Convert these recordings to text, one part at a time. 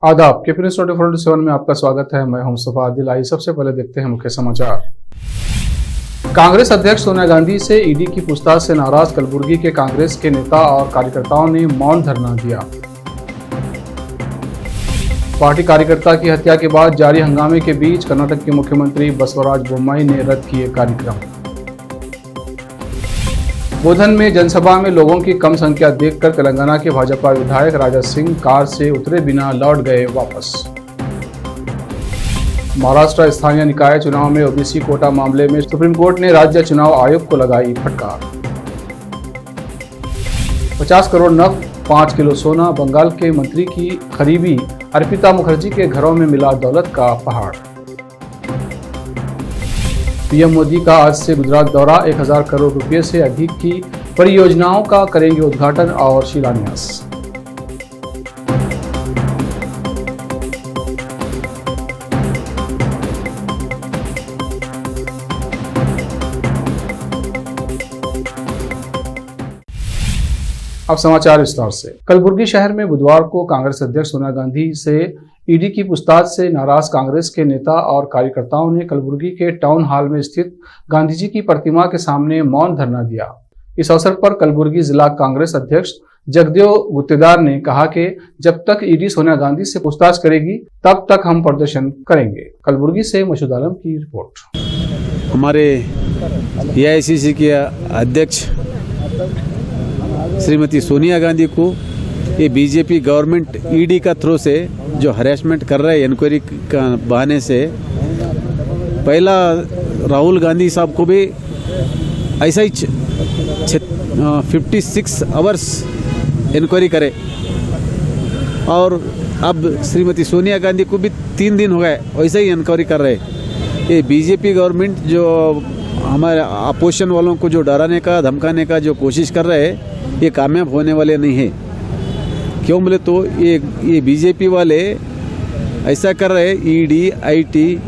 आदाब के न्यूज़ 24/7 में आपका स्वागत है। मैं हूं मुस्तफा आदिल। आइए सबसे पहले देखते हैं मुख्य समाचार। कांग्रेस अध्यक्ष सोनिया गांधी से ईडी की पूछताछ से नाराज कलबुर्गी के कांग्रेस के नेता और कार्यकर्ताओं ने मौन धरना दिया। पार्टी कार्यकर्ता की हत्या के बाद जारी हंगामे के बीच कर्नाटक के मुख्यमंत्री बसवराज बोम्मई ने रद्द किए कार्यक्रम। बोधन में जनसभा में लोगों की कम संख्या देखकर तेलंगाना के भाजपा विधायक राजा सिंह कार से उतरे बिना लौट गए वापस। महाराष्ट्र स्थानीय निकाय चुनाव में ओबीसी कोटा मामले में सुप्रीम कोर्ट ने राज्य चुनाव आयोग को लगाई फटकार। 50 करोड़ नकद 5 किलो सोना बंगाल के मंत्री की खरीबी। अर्पिता मुखर्जी के घरों में मिला दौलत का पहाड़। पीएम मोदी का आज से गुजरात दौरा। 1000 करोड़ रुपए से अधिक की परियोजनाओं का करेंगे उद्घाटन और शिलान्यास। अब समाचार विस्तार से। कलबुर्गी शहर में बुधवार को कांग्रेस अध्यक्ष सोनिया गांधी से ईडी की पूछताछ से नाराज कांग्रेस के नेता और कार्यकर्ताओं ने कलबुर्गी के टाउन हॉल में स्थित गांधी जी की प्रतिमा के सामने मौन धरना दिया। इस अवसर पर कलबुर्गी जिला कांग्रेस अध्यक्ष जगदेव गुत्तेदार ने कहा कि जब तक ईडी सोनिया गांधी से पूछताछ करेगी तब तक हम प्रदर्शन करेंगे। कलबुर्गी से मसूद आलम की रिपोर्ट। हमारे एआईसीसी के अध्यक्ष श्रीमती सोनिया गांधी को ये बीजेपी गवर्नमेंट ईडी का थ्रू से जो हरेसमेंट कर रहे हैं इंक्वायरी का बहाने से, पहला राहुल गांधी साहब को भी ऐसा ही 56 आवर्स इंक्वायरी करे और अब श्रीमती सोनिया गांधी को भी 3 दिन हो गए वैसे ही इंक्वायरी कर रहे। ये बीजेपी गवर्नमेंट जो हमारे अपोजिशन वालों को जो डराने का धमकाने का जो कोशिश कर रहे हैं, ये कामयाब होने वाले नहीं है। क्यों बोले तो ये बीजेपी वाले ऐसा कर रहे, ईडी आईटी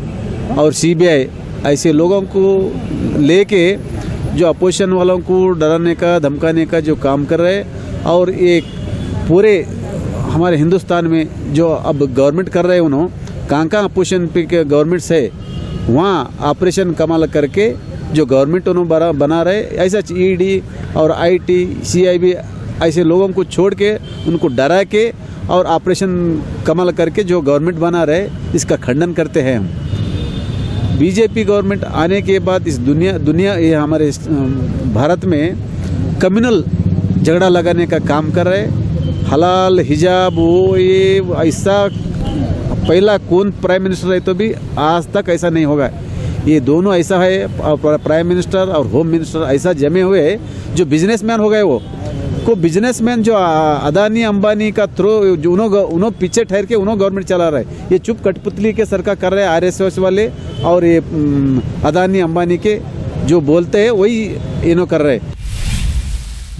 और सीबीआई ऐसे लोगों को लेके जो अपोजिशन वालों को डराने का धमकाने का जो काम कर रहे हैं और एक पूरे हमारे हिंदुस्तान में जो अब गवर्नमेंट कर रहे हैं, उन्होंने कहाँ अपोजिशन पे के गवर्नमेंट्स है वहाँ ऑपरेशन कमाल करके जो गवर्नमेंट उन्होंने बना रहे, ऐसा ईडी और आईटी सीआईबी ऐसे लोगों को छोड़ के उनको डरा के और ऑपरेशन कमाल करके जो गवर्नमेंट बना रहे, इसका खंडन करते हैं हम। बीजेपी गवर्नमेंट आने के बाद इस दुनिया ये हमारे भारत में कम्युनल झगड़ा लगाने का काम कर रहे। हलाल हिजाब वो ये ऐसा पहला कौन प्राइम मिनिस्टर है तो भी आज तक ऐसा नहीं होगा। ये दोनों ऐसा है, प्राइम मिनिस्टर और होम मिनिस्टर ऐसा जमे हुए जो बिजनेसमैन हो गए। वो को बिजनेसमैन जो अदानी अंबानी का थ्रू जो उन्होंने पीछे ठहर के उन्होंने गवर्नमेंट चला रहा है। ये चुप कठपुतली के सरकार कर रहे हैं आरएसएस वाले और ये अदानी अंबानी के जो बोलते हैं वही इन्हों कर रहे हैं।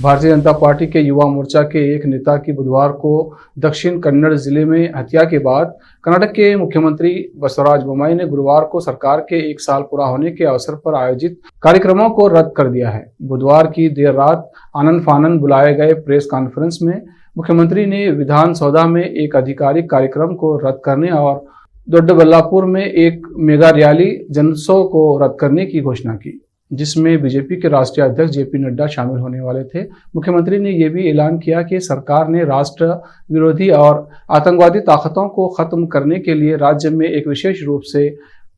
भारतीय जनता पार्टी के युवा मोर्चा के एक नेता की बुधवार को दक्षिण कन्नड़ जिले में हत्या के बाद कर्नाटक के मुख्यमंत्री बसवराज बोम्मई ने गुरुवार को सरकार के 1 साल पूरा होने के अवसर पर आयोजित कार्यक्रमों को रद्द कर दिया है। बुधवार की देर रात आनंद फानन बुलाए गए प्रेस कॉन्फ्रेंस में मुख्यमंत्री ने विधानसौधा में एक आधिकारिक कार्यक्रम को रद्द करने और दोड्डबल्लापुर में एक मेगा रैली जनसो को रद्द करने की घोषणा की, जिसमें बीजेपी के राष्ट्रीय अध्यक्ष जेपी नड्डा शामिल होने वाले थे। मुख्यमंत्री ने यह भी ऐलान किया कि सरकार ने राष्ट्र विरोधी और आतंकवादी ताकतों को खत्म करने के लिए राज्य में एक विशेष रूप से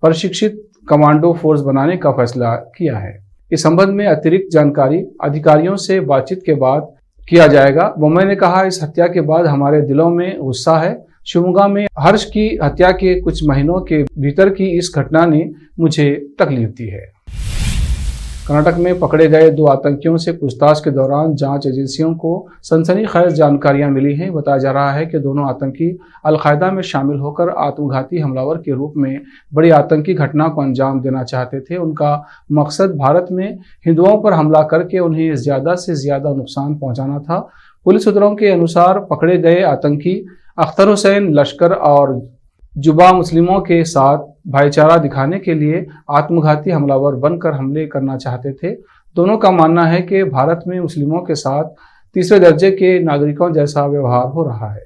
प्रशिक्षित कमांडो फोर्स बनाने का फैसला किया है। इस संबंध में अतिरिक्त जानकारी अधिकारियों से बातचीत के बाद किया जाएगा। बोम्मई ने कहा, इस हत्या के बाद हमारे दिलों में गुस्सा है। शिवमोगा में हर्ष की हत्या के कुछ महीनों के भीतर की इस घटना ने मुझे तकलीफ दी है। कर्नाटक में पकड़े गए 2 आतंकियों से पूछताछ के दौरान जांच एजेंसियों को सनसनीखेज जानकारियां मिली हैं। बताया जा रहा है कि दोनों आतंकी अल-कायदा में शामिल होकर आत्मघाती हमलावर के रूप में बड़ी आतंकी घटना को अंजाम देना चाहते थे। उनका मकसद भारत में हिंदुओं पर हमला करके उन्हें ज़्यादा से ज़्यादा नुकसान पहुंचाना था। पुलिस सूत्रों के अनुसार पकड़े गए आतंकी अख्तर हुसैन लश्कर और जुबा मुस्लिमों के साथ भाईचारा दिखाने के लिए आत्मघाती हमलावर बनकर हमले करना चाहते थे। दोनों का मानना है कि भारत में मुस्लिमों के साथ तीसरे दर्जे के नागरिकों जैसा व्यवहार हो रहा है।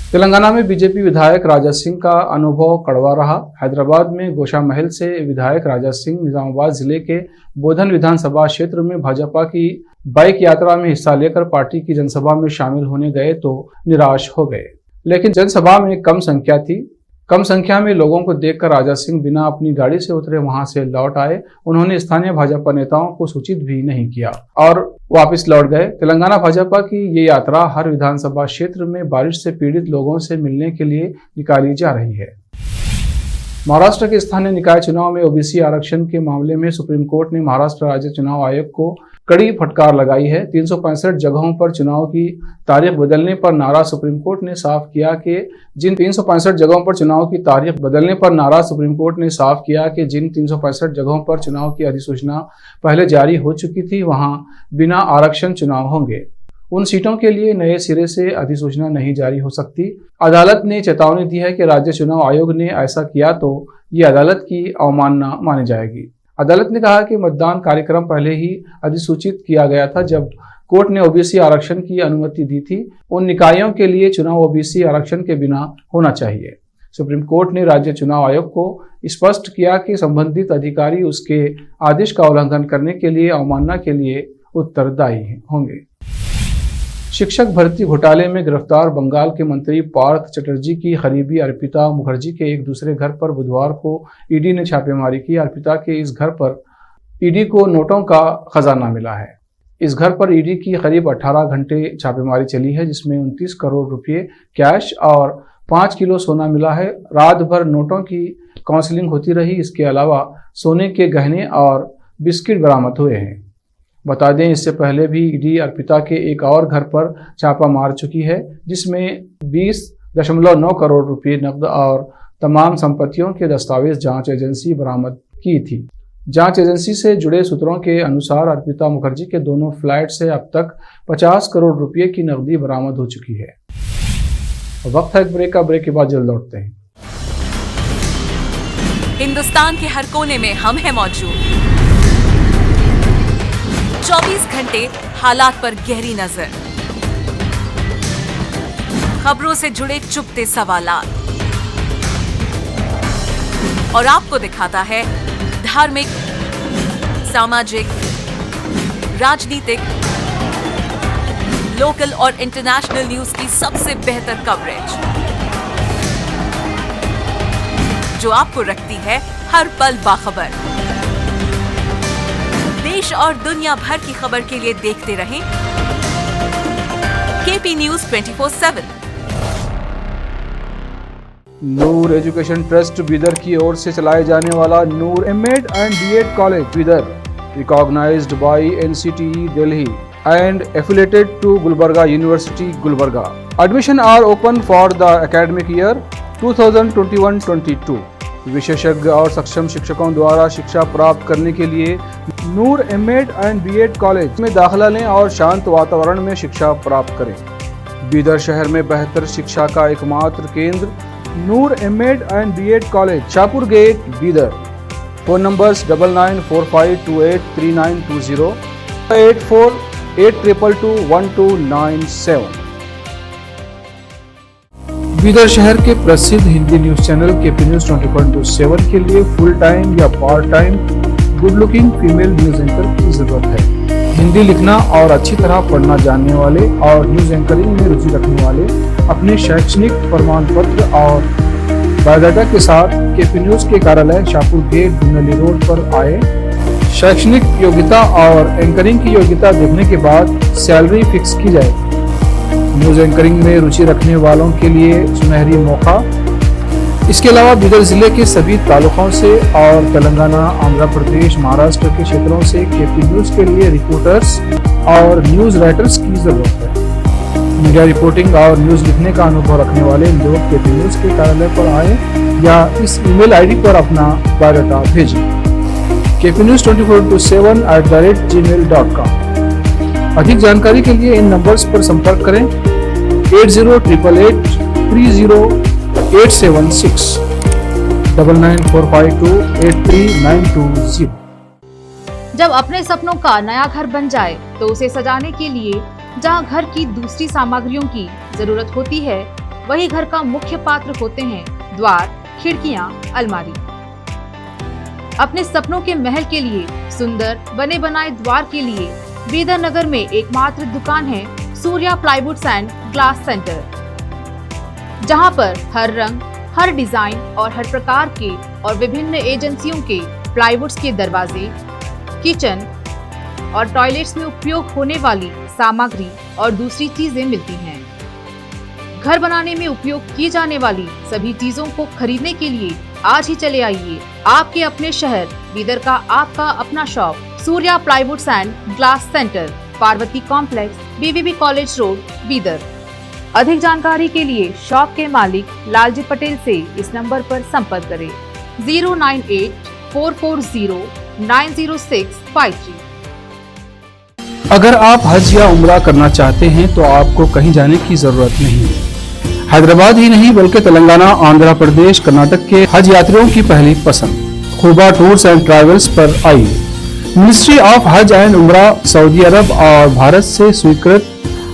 तेलंगाना में बीजेपी विधायक राजा सिंह का अनुभव कड़वा रहा। हैदराबाद में गोशा महल से विधायक राजा सिंह निजामाबाद जिले के बोधन विधानसभा क्षेत्र में भाजपा की बाइक यात्रा में हिस्सा लेकर पार्टी की जनसभा में शामिल होने गए तो निराश हो गए, लेकिन जनसभा में कम संख्या में लोगों को देखकर राजा सिंह बिना अपनी गाड़ी से उतरे वहां से लौट आए। उन्होंने स्थानीय भाजपा नेताओं को सूचित भी नहीं किया और वापस लौट गए। तेलंगाना भाजपा की ये यात्रा हर विधानसभा क्षेत्र में बारिश से पीड़ित लोगों से मिलने के लिए निकाली जा रही है। महाराष्ट्र के स्थानीय निकाय चुनाव में ओबीसी आरक्षण के मामले में सुप्रीम कोर्ट ने महाराष्ट्र राज्य चुनाव आयोग को कड़ी फटकार लगाई है। 365 जगहों पर चुनाव की तारीख बदलने पर नाराज सुप्रीम कोर्ट ने साफ किया कि जिन 365 जगहों पर चुनाव की तारीख बदलने पर नाराज सुप्रीम कोर्ट ने साफ किया कि जिन 365 जगहों पर चुनाव की अधिसूचना पहले जारी हो चुकी थी वहां बिना आरक्षण चुनाव होंगे। उन सीटों के लिए नए सिरे से अधिसूचना नहीं जारी हो सकती। अदालत ने चेतावनी दी है कि राज्य चुनाव आयोग ने ऐसा किया तो ये अदालत की अवमानना मानी जाएगी। अदालत ने कहा कि मतदान कार्यक्रम पहले ही अधिसूचित किया गया था जब कोर्ट ने ओबीसी आरक्षण की अनुमति दी थी। उन निकायों के लिए चुनाव ओबीसी आरक्षण के बिना होना चाहिए। सुप्रीम कोर्ट ने राज्य चुनाव आयोग को स्पष्ट किया कि संबंधित अधिकारी उसके आदेश का उल्लंघन करने के लिए अवमानना के लिए उत्तरदायी होंगे। शिक्षक भर्ती घोटाले में गिरफ्तार बंगाल के मंत्री पार्थ चटर्जी की करीबी अर्पिता मुखर्जी के एक दूसरे घर पर बुधवार को ईडी ने छापेमारी की। अर्पिता के इस घर पर ईडी को नोटों का खजाना मिला है। इस घर पर ईडी की करीब 18 घंटे छापेमारी चली है, जिसमें 29 करोड़ रुपए कैश और 5 किलो सोना मिला है। रात भर नोटों की काउंसलिंग होती रही। इसके अलावा सोने के गहने और बिस्किट बरामद हुए हैं। बता दें, इससे पहले भी ईडी अर्पिता के एक और घर पर छापा मार चुकी है, जिसमें 20.9 करोड़ रुपए नकद और तमाम संपत्तियों के दस्तावेज जांच एजेंसी बरामद की थी। जांच एजेंसी से जुड़े सूत्रों के अनुसार अर्पिता मुखर्जी के दोनों फ्लैट से अब तक 50 करोड़ रुपए की नकदी बरामद हो चुकी है। वक्त है एक ब्रेक का। ब्रेक के बाद जल्द लौटते हैं। हिंदुस्तान के हर कोने में हम हैं मौजूद। 24 घंटे हालात पर गहरी नजर, खबरों से जुड़े चुपते सवालात और आपको दिखाता है धार्मिक, सामाजिक, राजनीतिक, लोकल और इंटरनेशनल न्यूज की सबसे बेहतर कवरेज, जो आपको रखती है हर पल बाखबर। देश और दुनिया भर की खबर के लिए देखते रहें KP news 24/7। Noor education trust Bidar की ओर से चलाए जाने वाला Noor MEd and BEd college Bidar, recognised by NCTE Delhi and affiliated to Gulbarga University, Gulbarga. Admission are open for the academic year 2021-22. विशेषज्ञ और सक्षम शिक्षकों द्वारा शिक्षा प्राप्त करने के लिए नूर एमएड एंड बीएड कॉलेज में दाखिला लें और शांत वातावरण में शिक्षा प्राप्त करें। बीदर शहर में बेहतर शिक्षा का एकमात्र केंद्र Noor MEd and BEd college, Shahpur gate, Bidar. Phone numbers 9945283920, 8482221297। Bidar शहर के प्रसिद्ध Hindi news channel KP news 24/7 के लिए फुल टाइम या part time good looking female news anchor की जरूरत है। हिंदी लिखना और अच्छी तरह पढ़ना जानने वाले और न्यूज एंकरिंग में रुचि रखने वाले अपने शैक्षणिक प्रमाण पत्र और बायोडाटा के साथ केपी न्यूज के कार्यालय शाहपुर गेट, बुंदली रोड पर आए। शैक्षणिक योग्यता और एंकरिंग की योग्यता देखने के बाद सैलरी फिक्स की जाएगी। न्यूज एंकरिंग में रुचि रखने वालों के लिए सुनहरी मौका। इसके अलावा बीदर जिले के सभी तालुकों से और तेलंगाना, आंध्र प्रदेश, महाराष्ट्र के क्षेत्रों से केपी न्यूज के लिए रिपोर्टर्स और न्यूज राइटर्स की जरूरत है। मीडिया रिपोर्टिंग और न्यूज लिखने का अनुभव रखने वाले लोग केपी न्यूज के कार्यालय पर आए या इस ईमेल आईडी पर अपना बायोडाटा भेजें। kpnews24/7@gmail.com। अधिक जानकारी के लिए इन नंबर्स पर संपर्क करें 8088300876 9945283920। जब अपने सपनों का नया घर बन जाए तो उसे सजाने के लिए जहां घर की दूसरी सामग्रियों की जरूरत होती है, वही घर का मुख्य पात्र होते हैं द्वार, खिड़कियां, अलमारी। अपने सपनों के महल के लिए सुंदर बने बनाए द्वार के लिए बीदर नगर में एकमात्र दुकान है Surya plywoods and glass centre, जहां पर हर रंग, हर डिजाइन और हर प्रकार के और विभिन्न एजेंसियों के प्लाईवुड्स के दरवाजे, किचन और टॉयलेट्स में उपयोग होने वाली सामग्री और दूसरी चीजें मिलती हैं। घर बनाने में उपयोग की जाने वाली सभी चीजों को खरीदने के लिए आज ही चले आइए आपके अपने शहर बीदर का आपका अपना shop Surya plywoods and glass centre, Parvati complex, BVB college road, Bidar. अधिक जानकारी के लिए शॉप के मालिक लालजी पटेल से इस नंबर पर संपर्क करें 09844090653। अगर आप हज या उम्रा करना चाहते हैं तो आपको कहीं जाने की जरूरत नहीं है। हैदराबाद ही नहीं बल्कि तेलंगाना, आंध्र प्रदेश, कर्नाटक के हज यात्रियों की पहली पसंद खुबा टूर्स एंड ट्रैवल्स पर आइए। मिनिस्ट्री ऑफ हज एंड उम्रा, सऊदी अरब और भारत से स्वीकृत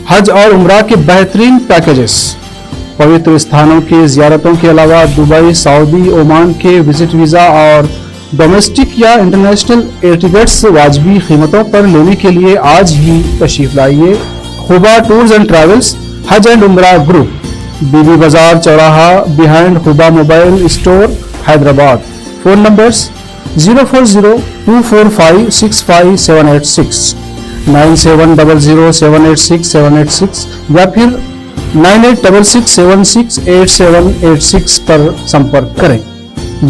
हज और उम्रा के बेहतरीन पैकेजेस, पवित्र स्थानों के जियारतों के अलावा दुबई, सऊदी, ओमान के विजिट वीजा और डोमेस्टिक या इंटरनेशनल एयर टिकट्स वाजबी कीमतों पर लेने के लिए आज ही तशरीफ लाइए। खुबा टूर्स एंड ट्रैवल्स, हज एंड उम्रा ग्रुप, बीबी बाजार चौराहा, behind Khuba mobile store, Hyderabad. Phone numbers 04024565786, 9700786786 या फिर 9866768786 पर संपर्क करें।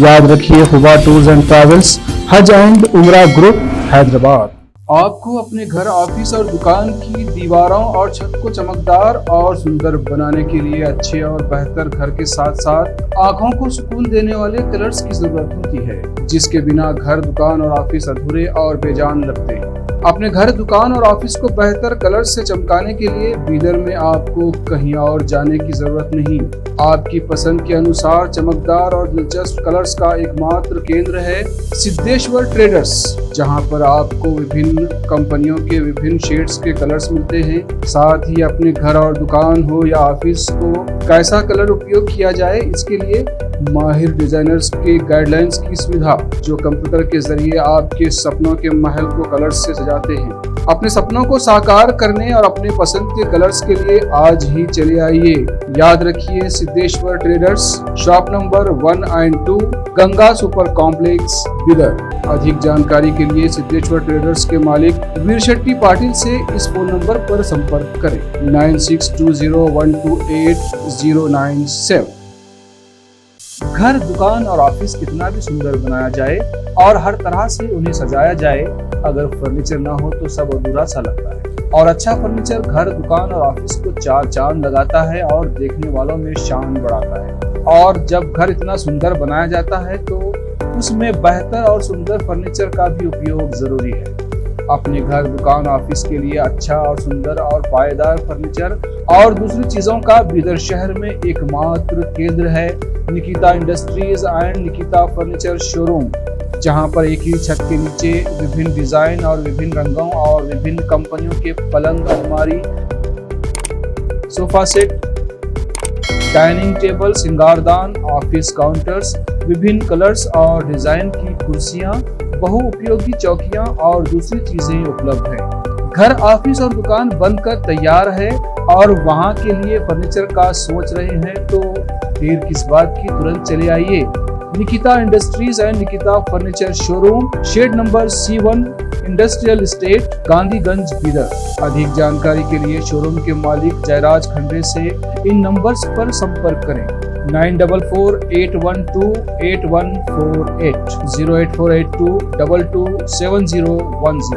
याद रखिए, खुबा टूर्स एंड ट्रैवल्स, हज एंड उम्रा ग्रुप, हैदराबाद। आपको अपने घर, ऑफिस और दुकान की दीवारों और छत को चमकदार और सुंदर बनाने के लिए अच्छे और बेहतर घर के साथ साथ आंखों को सुकून देने वाले कलर्स की जरूरत होती है, जिसके बिना घर, दुकान और ऑफिस अधूरे और बेजान लगते हैं। अपने घर, दुकान और ऑफिस को बेहतर कलर से चमकाने के लिए बीदर में आपको कहीं और जाने की जरूरत नहीं। आपकी पसंद के अनुसार चमकदार और दिलचस्प कलर्स का एकमात्र केंद्र है सिद्धेश्वर ट्रेडर्स, जहां पर आपको विभिन्न कंपनियों के विभिन्न शेड्स के कलर्स मिलते हैं। साथ ही अपने घर और दुकान हो या ऑफिस को कैसा कलर उपयोग किया जाए, इसके लिए माहिर डिजाइनर्स के गाइडलाइंस की सुविधा, जो कंप्यूटर के जरिए आपके सपनों के महल को कलर्स से सजाते हैं। अपने सपनों को साकार करने और अपने पसंद के कलर्स के लिए आज ही चले आइए। याद रखिए, Siddheshwar traders, shop number 1 and 2, Ganga super complex, Bidar. अधिक जानकारी के लिए सिद्धेश्वर ट्रेडर्स के मालिक वीर शेट्टी पाटिल से इस फोन नंबर पर संपर्क करें 9620128097। घर, दुकान और ऑफिस कितना भी सुंदर बनाया जाए और हर तरह से उन्हें सजाया जाए, अगर फर्नीचर ना हो तो सब अधूरा सा लगता है। और अच्छा फर्नीचर घर, दुकान और ऑफिस को चार चांद लगाता है और देखने वालों में शान बढ़ाता है। और जब घर इतना सुंदर बनाया जाता है तो उसमें बेहतर और सुंदर फर्नीचर का भी उपयोग जरूरी है। अपने घर, दुकान, ऑफिस के लिए अच्छा और सुंदर और पायदार फर्नीचर और दूसरी चीजों का बीदर शहर में एकमात्र केंद्र है Nikita industries and Nikita furniture showroom, जहां पर एक ही छत के नीचे विभिन्न डिजाइन और विभिन्न रंगों और विभिन्न कंपनियों के पलंग, अलमारी, सोफा सेट, डाइनिंग टेबल, सिंगारदान, ऑफिस काउंटर्स, विभिन्न कलर्स और डिजाइन की कुर्सियां, बहुउपयोगी चौकियां और दूसरी चीजें उपलब्ध हैं। घर, ऑफिस और दुकान बनकर तैयार है और वहां के लिए फर्नीचर का सोच रहे हैं तो देर किस बात की, तुरंत चले आइए। Nikita industries and Nikita furniture showroom, shed number C1, industrial estate, Gandhiganj, Bidar. अधिक जानकारी के लिए शोरूम के मालिक जयराज खंडे से इन नंबर्स पर संपर्क करें 9448128148, 08482227010।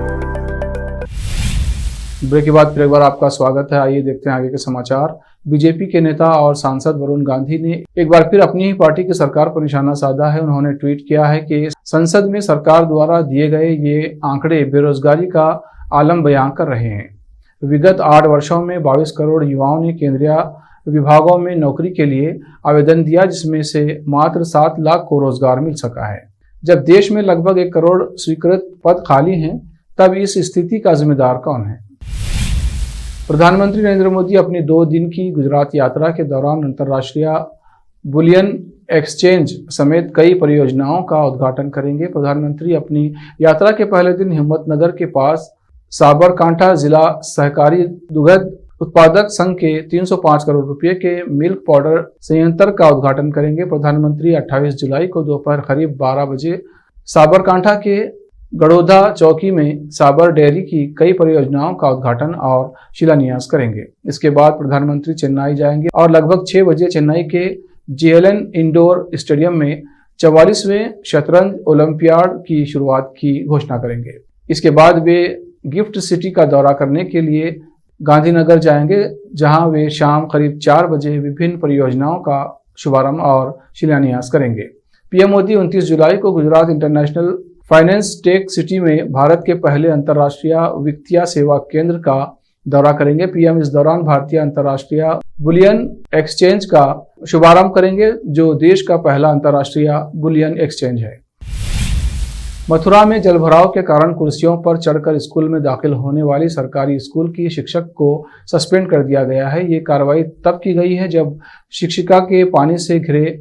ब्रेक के बाद फिर एक बार आपका स्वागत है। आइए देखते हैं आगे के समाचार। बीजेपी के नेता और सांसद वरुण गांधी ने एक बार फिर अपनी ही पार्टी की सरकार पर निशाना साधा है। उन्होंने ट्वीट किया है कि संसद में सरकार द्वारा दिए गए ये आंकड़े बेरोजगारी का आलम बयां कर रहे हैं। विगत 8 वर्षों में 22 करोड़ युवाओं ने केंद्रीय विभागों में नौकरी के लिए आवेदन दिया, जिसमें से मात्र 7 लाख को रोजगार मिल सका है। जब देश में लगभग 1 करोड़ स्वीकृत पद खाली हैं, तब इस स्थिति का जिम्मेदार कौन है? प्रधानमंत्री नरेंद्र मोदी अपनी 2 दिन की गुजरात यात्रा के दौरान अंतर्राष्ट्रीय बुलियन एक्सचेंज समेत कई परियोजनाओं का उद्घाटन करेंगे। प्रधानमंत्री अपनी यात्रा के पहले दिन हिम्मतनगर के पास साबरकांठा जिला सहकारी दुग्ध उत्पादक संघ के 305 करोड़ रुपए के मिल्क पाउडर संयंत्र का उद्घाटन करेंगे। प्रधानमंत्री 28 जुलाई को दोपहर करीब 12 बजे साबरकांठा के गड़ोदा चौकी में साबर डेयरी की कई परियोजनाओं का उद्घाटन और शिलान्यास करेंगे। इसके बाद प्रधानमंत्री चेन्नई जाएंगे और लगभग 6 बजे चेन्नई के JLN इंडोर स्टेडियम में 44वें शतरंज ओलंपियाड की शुरुआत की घोषणा करेंगे। इसके बाद वे गिफ्ट सिटी का दौरा करने के लिए गांधीनगर जाएंगे, जहां वे शाम करीब 4 बजे विभिन्न परियोजनाओं का शुभारंभ और शिलान्यास करेंगे। पीएम मोदी 29 जुलाई को Gujarat international finance tech city में भारत के पहले अंतर्राष्ट्रीय वित्तीय सेवा केंद्र का दौरा करेंगे। पीएम इस दौरान भारतीय अंतर्राष्ट्रीय बुलियन एक्सचेंज का शुभारंभ करेंगे, जो देश का पहला अंतर्राष्ट्रीय बुलियन एक्सचेंज है। मथुरा में जलभराव के कारण कुर्सियों पर चढ़कर स्कूल में दाखिल होने वाली सरकारी स्कूल की शिक्षक को सस्पेंड कर दिया गया है। ये कार्रवाई तब की गई है जब शिक्षिका के पानी से घिरे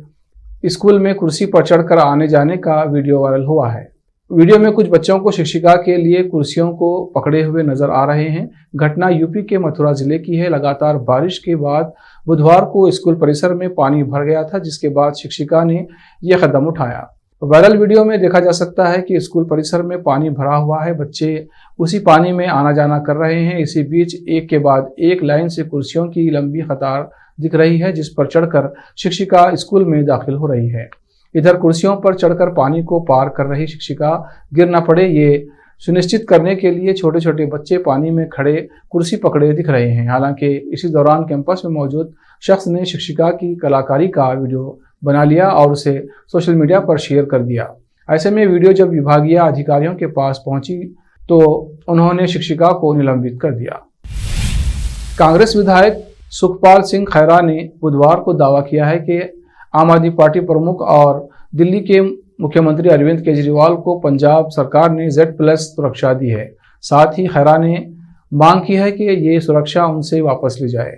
स्कूल में कुर्सी पर चढ़कर आने जाने का वीडियो वायरल हुआ है। वीडियो में कुछ बच्चों को शिक्षिका के लिए कुर्सियों को पकड़े हुए नजर आ रहे हैं। घटना यूपी के मथुरा जिले की है। लगातार बारिश के बाद बुधवार को स्कूल परिसर में पानी भर गया था, जिसके बाद शिक्षिका ने यह कदम उठाया। वायरल वीडियो में देखा जा सकता है कि स्कूल परिसर में पानी भरा हुआ है, बच्चे उसी पानी में आना जाना कर रहे हैं। इसी बीच एक के बाद एक लाइन से कुर्सियों की लंबी कतार दिख रही है, जिस पर चढ़कर शिक्षिका स्कूल में दाखिल हो रही है। इधर कुर्सियों पर चढ़कर पानी को पार कर रही शिक्षिका गिर न पड़े, ये सुनिश्चित करने के लिए छोटे छोटे बच्चे पानी में खड़े कुर्सी पकड़े दिख रहे हैं। हालांकि इसी दौरान कैंपस में मौजूद शख्स ने शिक्षिका की कलाकारी का वीडियो बना लिया और उसे सोशल मीडिया पर शेयर कर दिया। ऐसे में वीडियो जब विभागीय अधिकारियों के पास पहुंची तो उन्होंने शिक्षिका को निलंबित कर दिया। कांग्रेस विधायक सुखपाल सिंह खैरा ने बुधवार को दावा किया है कि आम आदमी पार्टी प्रमुख और दिल्ली के मुख्यमंत्री अरविंद केजरीवाल को पंजाब सरकार ने Z+ सुरक्षा दी है। साथ ही खैरा ने मांग की है कि ये सुरक्षा उनसे वापस ली जाए।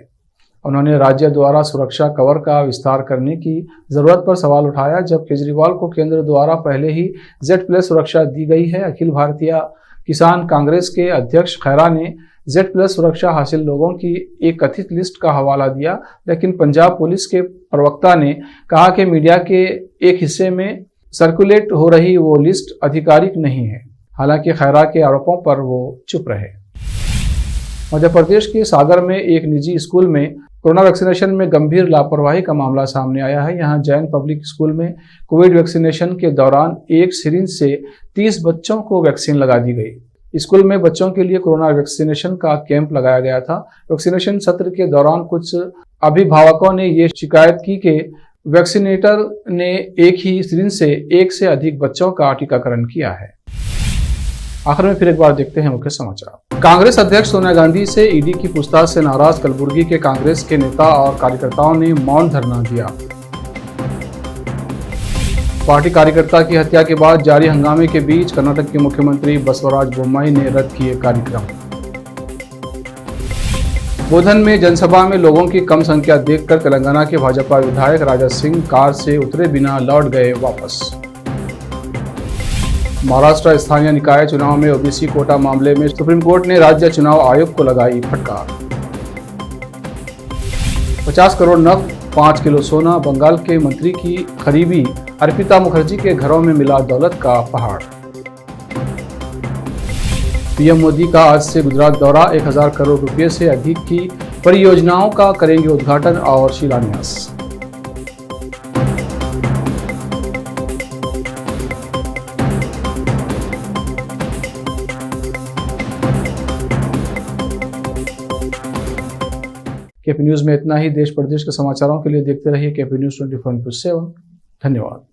उन्होंने राज्य द्वारा सुरक्षा कवर का विस्तार करने की जरूरत पर सवाल उठाया, जब केजरीवाल को केंद्र द्वारा पहले ही Z+ सुरक्षा दी गई है। अखिल भारतीय किसान कांग्रेस के अध्यक्ष खैरा ने Z+ सुरक्षा हासिल लोगों की एक कथित लिस्ट का हवाला दिया, लेकिन पंजाब पुलिस के प्रवक्ता ने कहा कि मीडिया के एक हिस्से में सर्कुलेट हो रही वो लिस्ट आधिकारिक नहीं है। हालांकि खैरा के आरोपों पर वो चुप रहे। मध्य प्रदेश के सागर में एक निजी स्कूल में कोरोना वैक्सीनेशन में गंभीर लापरवाही का मामला सामने आया है। यहाँ जैन पब्लिक स्कूल में कोविड वैक्सीनेशन के दौरान एक सिरिंज से 30 बच्चों को वैक्सीन लगा दी गई। स्कूल में बच्चों के लिए कोरोना वैक्सीनेशन का कैंप लगाया गया था। वैक्सीनेशन सत्र के दौरान कुछ अभिभावकों ने ये शिकायत की कि वैक्सीनेटर ने एक ही सिरिंज से 1 से अधिक बच्चों का टीकाकरण किया है। आखिर में फिर एक बार देखते हैं मुख्य समाचार। कांग्रेस अध्यक्ष सोनिया गांधी से ईडी की पूछताछ से नाराज कलबुर्गी के कांग्रेस के नेता और कार्यकर्ताओं ने मौन धरना दिया। पार्टी कार्यकर्ता की हत्या के बाद जारी हंगामे के बीच कर्नाटक के मुख्यमंत्री बसवराज बोम्मई ने रद्द किए कार्यक्रम। बोधन में जनसभा में लोगों की कम संख्या देखकर तेलंगाना के भाजपा विधायक राजा सिंह कार से उतरे बिना लौट गए वापस। महाराष्ट्र स्थानीय निकाय चुनाव में ओबीसी कोटा मामले में सुप्रीम कोर्ट ने राज्य चुनाव आयोग को लगाई फटकार। 50 करोड़ नकद 5 किलो सोना, बंगाल के मंत्री की करीबी अर्पिता मुखर्जी के घरों में मिला दौलत का पहाड़। पीएम मोदी का आज से गुजरात दौरा, 1000 करोड़ रुपए से अधिक की परियोजनाओं का करेंगे उद्घाटन और शिलान्यास। केपी न्यूज में इतना ही। देश प्रदेश के समाचारों के लिए देखते रहिए केपी न्यूज 24/7। धन्यवाद।